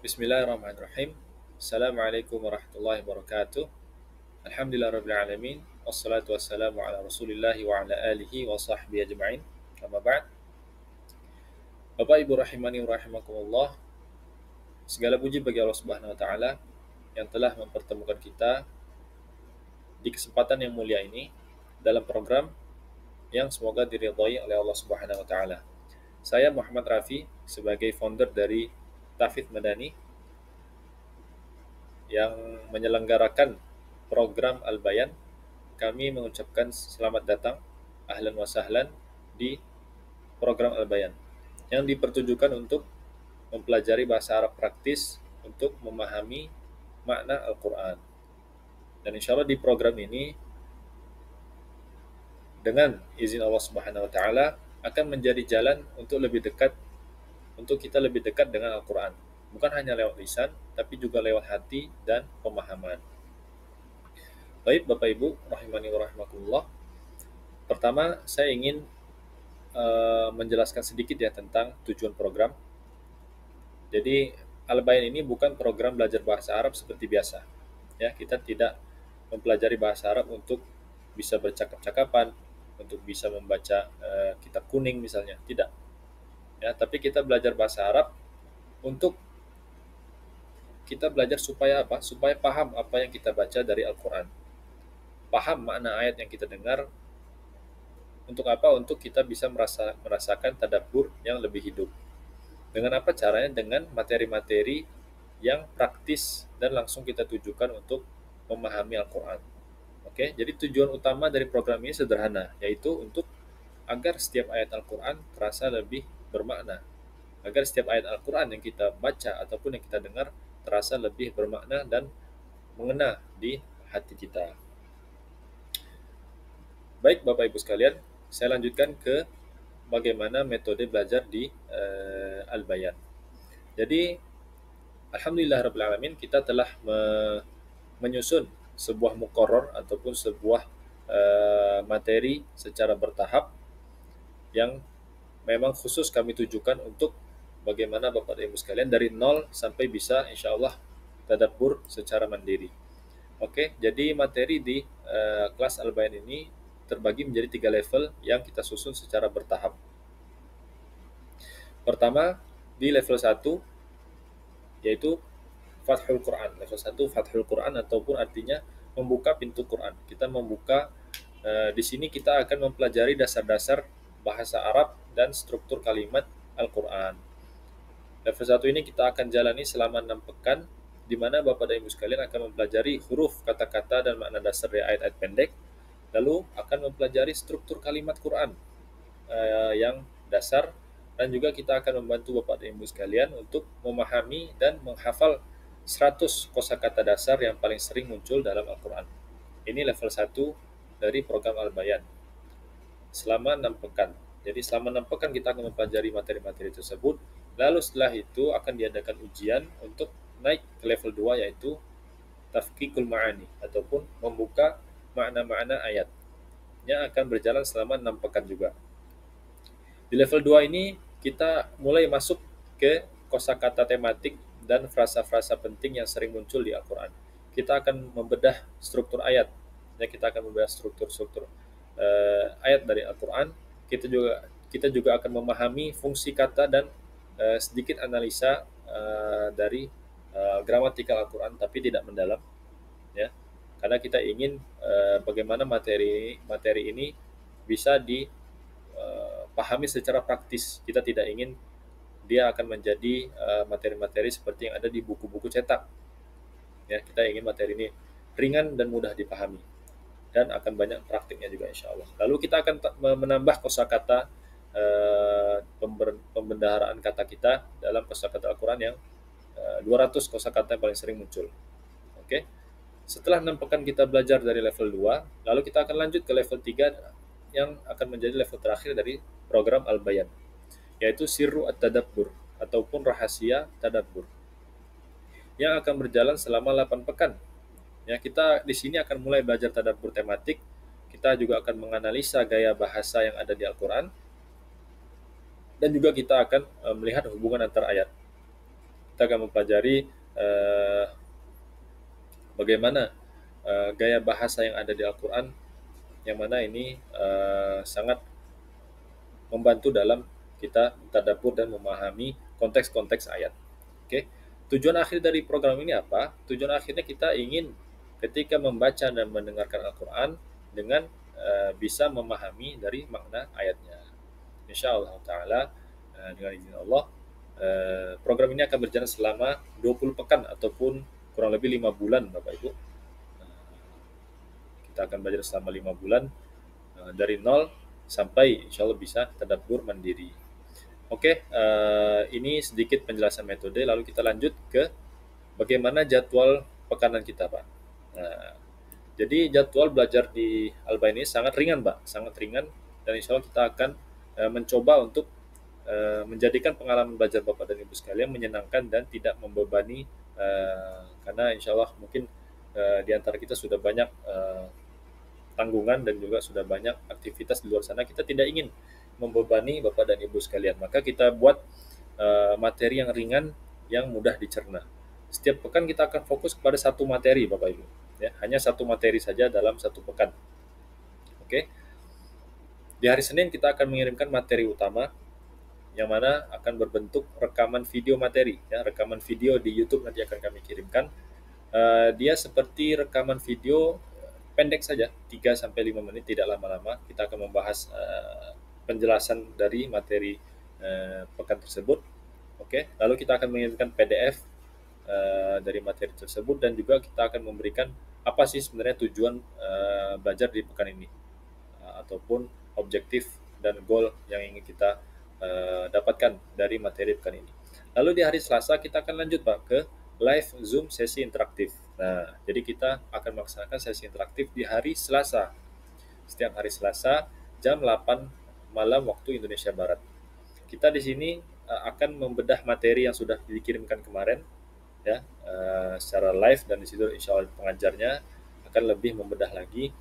Bismillahirrahmanirrahim. Assalamualaikum warahmatullahi wabarakatuh. Alhamdulillah alamin. Wassalatu wassalamu ala Rasulillahi wa ala alihi wa sahbihi ajma'in. Amma ba'd. Bapak Ibu rahimani wa rahimakumullah. Segala puji bagi Allah Subhanahu wa taala yang telah mempertemukan kita di kesempatan yang mulia ini dalam program yang semoga diridhai oleh Allah Subhanahu wa taala. Saya Muhammad Rafi sebagai founder dari Tafidz Madani yang menyelenggarakan program Al-Bayan. Kami mengucapkan selamat datang, ahlan wa sahlan di program Al-Bayan yang dipertujukan untuk mempelajari bahasa Arab praktis untuk memahami makna Al-Quran. Dan insya Allah di program ini dengan izin Allah Subhanahu wa taala akan menjadi jalan untuk kita lebih dekat dengan Al-Quran. Bukan hanya lewat lisan, tapi juga lewat hati dan pemahaman. Baik Bapak Ibu, rahimani wa rahimakumullah. Pertama, saya ingin menjelaskan sedikit ya tentang tujuan program. Jadi, Al-Bayan ini bukan program belajar bahasa Arab seperti biasa. Ya, kita tidak mempelajari bahasa Arab untuk bisa bercakap-cakapan, untuk bisa membaca kitab kuning misalnya, tidak. Ya, tapi kita belajar bahasa Arab untuk kita belajar supaya apa? Supaya paham apa yang kita baca dari Al-Quran. Paham makna ayat yang kita dengar. Untuk apa? Untuk kita bisa merasakan tadabbur yang lebih hidup. Dengan apa caranya? Dengan materi-materi yang praktis dan langsung kita tujukan untuk memahami Al-Quran. Oke, jadi tujuan utama dari program ini sederhana, yaitu untuk agar setiap ayat Al-Quran terasa lebih bermakna. Agar setiap ayat Al-Quran yang kita baca ataupun yang kita dengar terasa lebih bermakna dan mengena di hati kita. Baik Bapak Ibu sekalian, saya lanjutkan ke bagaimana metode belajar di Al-Bayan. Jadi, Alhamdulillah Alamin, kita telah menyusun sebuah muqarrar ataupun sebuah materi secara bertahap yang memang khusus kami tujukan untuk bagaimana Bapak dan Ibu sekalian dari nol sampai bisa insya Allah tadabbur secara mandiri. Oke, jadi materi di kelas Al-Bayan ini terbagi menjadi 3 level yang kita susun secara bertahap. Pertama, di level 1, yaitu Fathul Quran. Level 1 Fathul Quran ataupun artinya membuka pintu Quran. Kita membuka, di sini kita akan mempelajari dasar-dasar bahasa Arab dan struktur kalimat Al-Quran. Level 1 ini kita akan jalani selama 6 pekan, di mana Bapak dan Ibu sekalian akan mempelajari huruf, kata-kata, dan makna dasar dari ayat-ayat pendek. Lalu akan mempelajari struktur kalimat Quran yang dasar, dan juga kita akan membantu Bapak dan Ibu sekalian untuk memahami dan menghafal 100 kosakata dasar yang paling sering muncul dalam Al-Quran. Ini level 1 dari program Al-Bayan. Selama 6 pekan. Jadi selama 6 pekan kita akan mempelajari materi-materi tersebut. Lalu setelah itu akan diadakan ujian untuk naik ke level 2, yaitu Tafkikul Ma'ani ataupun membuka makna-makna ayat yang akan berjalan selama 6 pekan juga. Di level 2 ini kita mulai masuk ke kosakata tematik dan frasa-frasa penting yang sering muncul di Al-Quran. Kita akan membedah struktur ayat. Ya, kita akan membedah struktur ayat dari Al-Quran. Kita juga akan memahami fungsi kata dan sedikit analisa dari gramatikal Al-Quran, tapi tidak mendalam. Ya, karena kita ingin bagaimana materi ini bisa dipahami secara praktis. Kita tidak ingin dia akan menjadi materi-materi seperti yang ada di buku-buku cetak. Ya, kita ingin materi ini ringan dan mudah dipahami, dan akan banyak praktiknya juga insya Allah. Lalu kita akan menambah kosakata pembendaharaan kata kita dalam kosakata Al-Quran yang 200 kosakata yang paling sering muncul. Oke. Setelah 6 pekan kita belajar dari level 2, lalu kita akan lanjut ke level 3 yang akan menjadi level terakhir dari program Al-Bayan, yaitu Sirru At-Tadabbur ataupun rahasia tadabbur, yang akan berjalan selama 8 pekan. Ya, kita di sini akan mulai belajar tadabbur tematik. Kita juga akan menganalisa gaya bahasa yang ada di Al-Quran, dan juga kita akan melihat hubungan antar ayat. kita akan mempelajari bagaimana gaya bahasa yang ada di Al-Quran, yang mana ini sangat membantu dalam kita tadabbur dan memahami konteks-konteks ayat. Oke. Tujuan akhir dari program ini apa? Tujuan akhirnya kita ingin ketika membaca dan mendengarkan Al-Quran dengan bisa memahami dari makna ayatnya. Insya Allah Ta'ala, dengan izin Allah, program ini akan berjalan selama 20 pekan ataupun kurang lebih 5 bulan Bapak Ibu. Kita akan belajar selama 5 bulan dari nol sampai insya Allah bisa tadabbur mandiri. Oke, ini sedikit penjelasan metode, lalu kita lanjut ke bagaimana jadwal pekanan kita, Pak. Nah, jadi jadwal belajar di Alba ini sangat ringan, Pak, sangat ringan, dan insya Allah kita akan mencoba untuk menjadikan pengalaman belajar Bapak dan Ibu sekalian menyenangkan dan tidak membebani, karena insya Allah mungkin di antara kita sudah banyak tanggungan dan juga sudah banyak aktivitas di luar sana, kita tidak ingin membebani Bapak dan Ibu sekalian. Maka kita buat materi yang ringan, yang mudah dicerna. Setiap pekan kita akan fokus kepada satu materi Bapak Ibu. Ya, hanya satu materi saja dalam satu pekan. Oke. Di hari Senin kita akan mengirimkan materi utama, yang mana akan berbentuk rekaman video materi. Ya, rekaman video di YouTube nanti akan kami kirimkan. Dia seperti rekaman video pendek saja, 3-5 menit, tidak lama-lama. Kita akan membahas penjelasan dari materi pekan tersebut. Oke, lalu kita akan mengirimkan PDF dari materi tersebut, dan juga kita akan memberikan apa sih sebenarnya tujuan belajar di pekan ini, ataupun objektif dan goal yang ingin kita dapatkan dari materi pekan ini. Lalu di hari Selasa kita akan lanjut Pak ke live Zoom sesi interaktif. Nah, jadi kita akan melaksanakan sesi interaktif di hari Selasa. Setiap hari Selasa jam 8 malam waktu Indonesia Barat. Kita di sini akan membedah materi yang sudah dikirimkan kemarin, ya, secara live, dan di situ insya Allah pengajarnya akan lebih membedah lagi,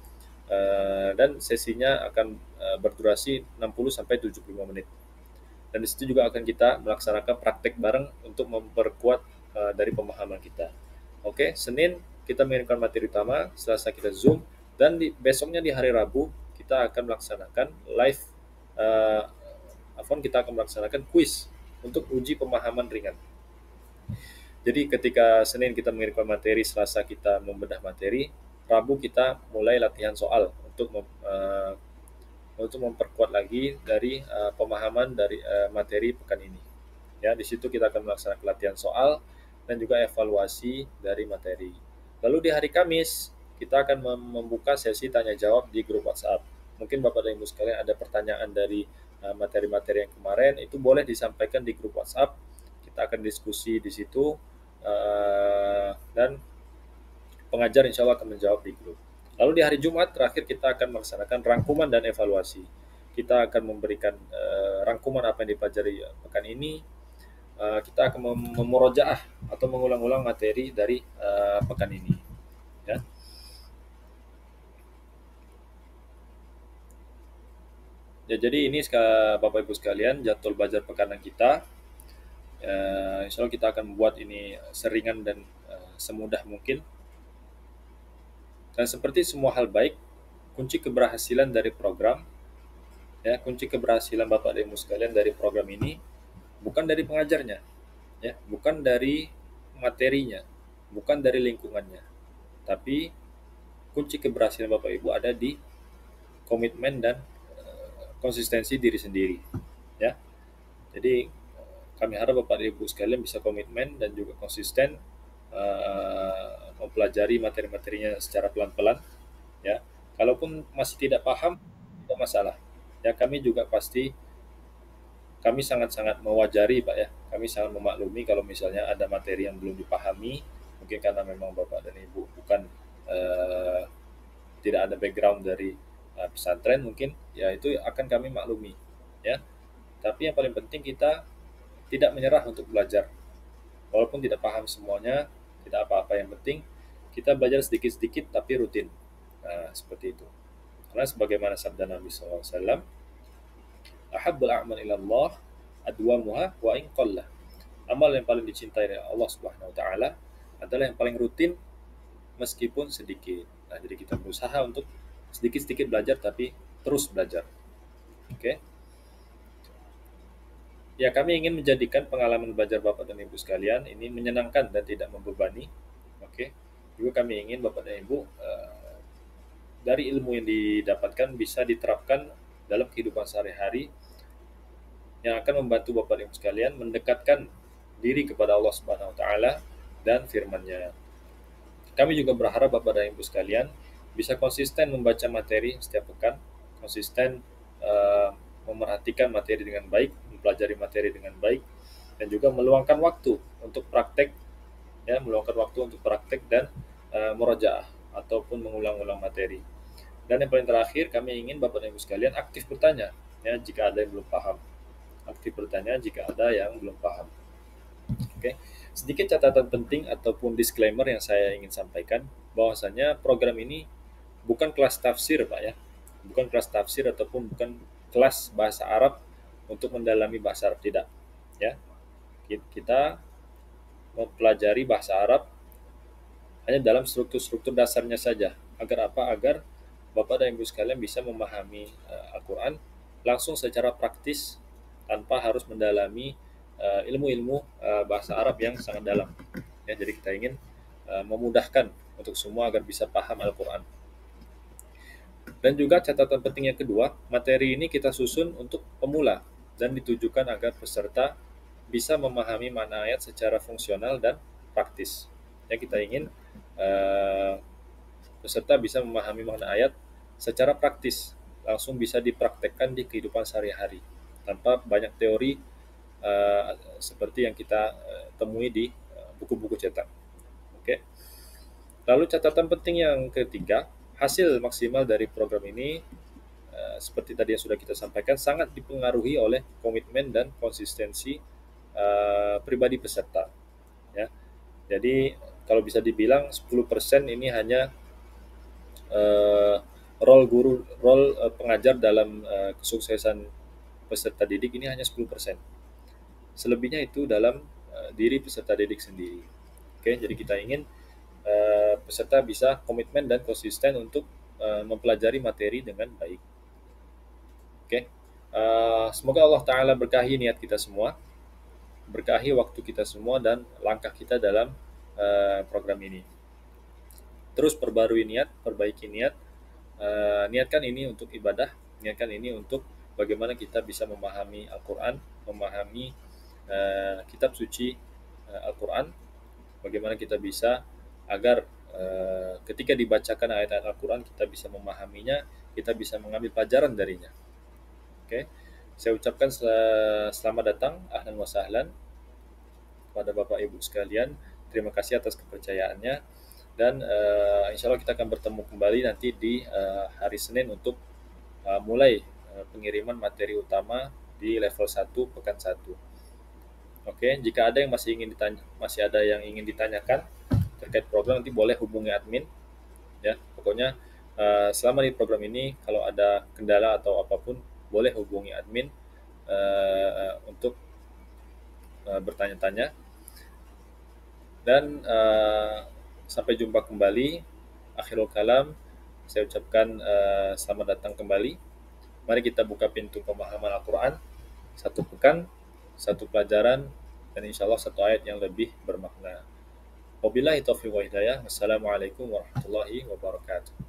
dan sesinya akan berdurasi 60-75 menit. Dan di situ juga akan kita melaksanakan praktek bareng untuk memperkuat dari pemahaman kita. Oke, Senin kita mengirimkan materi utama, Selasa kita Zoom, dan besoknya di hari Rabu kita akan melaksanakan live, kita akan melaksanakan kuis untuk uji pemahaman ringan. Jadi ketika Senin kita mengirimkan materi, Selasa kita membedah materi, Rabu kita mulai latihan soal untuk memperkuat lagi dari pemahaman dari materi pekan ini. Ya, di situ kita akan melaksanakan latihan soal dan juga evaluasi dari materi. Lalu di hari Kamis kita akan membuka sesi tanya jawab di grup WhatsApp. Mungkin Bapak dan Ibu sekalian ada pertanyaan dari materi-materi yang kemarin, itu boleh disampaikan di grup WhatsApp. Kita akan diskusi di situ, dan pengajar insya Allah akan menjawab di grup. Lalu di hari Jumat terakhir kita akan melaksanakan rangkuman dan evaluasi. Kita akan memberikan rangkuman apa yang dipelajari pekan ini. Kita akan memurojaah atau mengulang-ulang materi dari pekan ini. Ya. Ya, jadi ini Bapak Ibu sekalian jadwal belajar pekanan kita. Insya Allah kita akan membuat ini seringan dan semudah mungkin. Dan seperti semua hal baik, kunci keberhasilan dari program, ya, kunci keberhasilan Bapak dan Ibu sekalian dari program ini bukan dari pengajarnya, ya, bukan dari materinya, bukan dari lingkungannya, tapi kunci keberhasilan Bapak Ibu ada di komitmen dan konsistensi diri sendiri, ya. Jadi kami harap Bapak dan Ibu sekalian bisa komitmen dan juga konsisten mempelajari materi-materinya secara pelan-pelan, ya. Kalaupun masih tidak paham, tidak masalah, ya. Kami sangat-sangat mewajari Pak, ya. Kami sangat memaklumi kalau misalnya ada materi yang belum dipahami, mungkin karena memang Bapak dan Ibu bukan tidak ada background dari pesantren mungkin, ya, itu akan kami maklumi, ya. Tapi yang paling penting kita tidak menyerah untuk belajar. Walaupun tidak paham semuanya, tidak apa-apa, yang penting kita belajar sedikit-sedikit tapi rutin. Nah, seperti itu. Karena sebagaimana sabda Nabi SAW, ahabbul a'mal ilallah adwamuha wa in qalla. Amal yang paling dicintai oleh Allah Subhanahu wa taala adalah yang paling rutin meskipun sedikit. Nah, jadi kita berusaha untuk sedikit-sedikit belajar tapi terus belajar. Oke. Ya, kami ingin menjadikan pengalaman belajar Bapak dan Ibu sekalian ini menyenangkan dan tidak membebani. Oke. Juga kami ingin Bapak dan Ibu dari ilmu yang didapatkan bisa diterapkan dalam kehidupan sehari-hari yang akan membantu Bapak dan Ibu sekalian mendekatkan diri kepada Allah Subhanahu wa taala dan firman-Nya. Kami juga berharap Bapak dan Ibu sekalian bisa konsisten membaca materi setiap pekan, konsisten uh, memerhatikan materi dengan baik, mempelajari materi dengan baik, dan juga meluangkan waktu untuk praktek, ya, meluangkan waktu untuk praktek dan murojaah ataupun mengulang-ulang materi. Dan yang paling terakhir, kami ingin Bapak dan Ibu sekalian aktif bertanya, ya, jika ada yang belum paham. Aktif bertanya jika ada yang belum paham. Oke, sedikit catatan penting ataupun disclaimer yang saya ingin sampaikan, bahwasanya program ini bukan kelas tafsir, Pak, ya. Bukan kelas tafsir ataupun bukan kelas bahasa Arab untuk mendalami bahasa Arab, tidak. Ya, kita mempelajari bahasa Arab hanya dalam struktur-struktur dasarnya saja. Agar apa? Agar Bapak dan Ibu sekalian bisa memahami Al-Quran langsung secara praktis tanpa harus mendalami ilmu-ilmu bahasa Arab yang sangat dalam. Ya, jadi kita ingin memudahkan untuk semua agar bisa paham Al-Quran. Dan juga catatan penting yang kedua, materi ini kita susun untuk pemula dan ditujukan agar peserta bisa memahami makna ayat secara fungsional dan praktis. Ya, kita ingin peserta bisa memahami makna ayat secara praktis, langsung bisa dipraktekkan di kehidupan sehari-hari tanpa banyak teori seperti yang kita temui di buku-buku cetak. Oke. Lalu catatan penting yang ketiga, hasil maksimal dari program ini seperti tadi yang sudah kita sampaikan sangat dipengaruhi oleh komitmen dan konsistensi pribadi peserta. Ya. Jadi kalau bisa dibilang 10% ini hanya role pengajar dalam kesuksesan peserta didik ini hanya 10%. Selebihnya itu dalam diri peserta didik sendiri. Oke, jadi kita ingin peserta bisa komitmen dan konsisten untuk mempelajari materi dengan baik. Oke, semoga Allah Ta'ala berkahi niat kita semua, berkahi waktu kita semua dan langkah kita dalam program ini. Terus perbarui niat, perbaiki niat, niatkan ini untuk ibadah, niatkan ini untuk bagaimana kita bisa memahami Al-Quran, memahami kitab suci Al-Quran, bagaimana kita bisa agar ketika dibacakan ayat-ayat Al-Quran kita bisa memahaminya, kita bisa mengambil pelajaran darinya. Oke, saya ucapkan selamat datang, ahlan wa sahlan kepada Bapak Ibu sekalian. Terima kasih atas kepercayaannya dan insya Allah kita akan bertemu kembali nanti di hari Senin untuk mulai pengiriman materi utama di level 1 pekan 1. Oke, jika ada yang masih ada yang ingin ditanyakan terkait program, nanti boleh hubungi admin. Ya, pokoknya selama di program ini kalau ada kendala atau apapun boleh hubungi admin untuk bertanya-tanya. Dan sampai jumpa kembali. Akhirul kalam, saya ucapkan selamat datang kembali. Mari kita buka pintu pemahaman Al-Quran. Satu pekan, satu pelajaran, dan insya Allah satu ayat yang lebih bermakna. Wabillahi taufiq wa hidayah. Wassalamualaikum warahmatullahi wabarakatuh.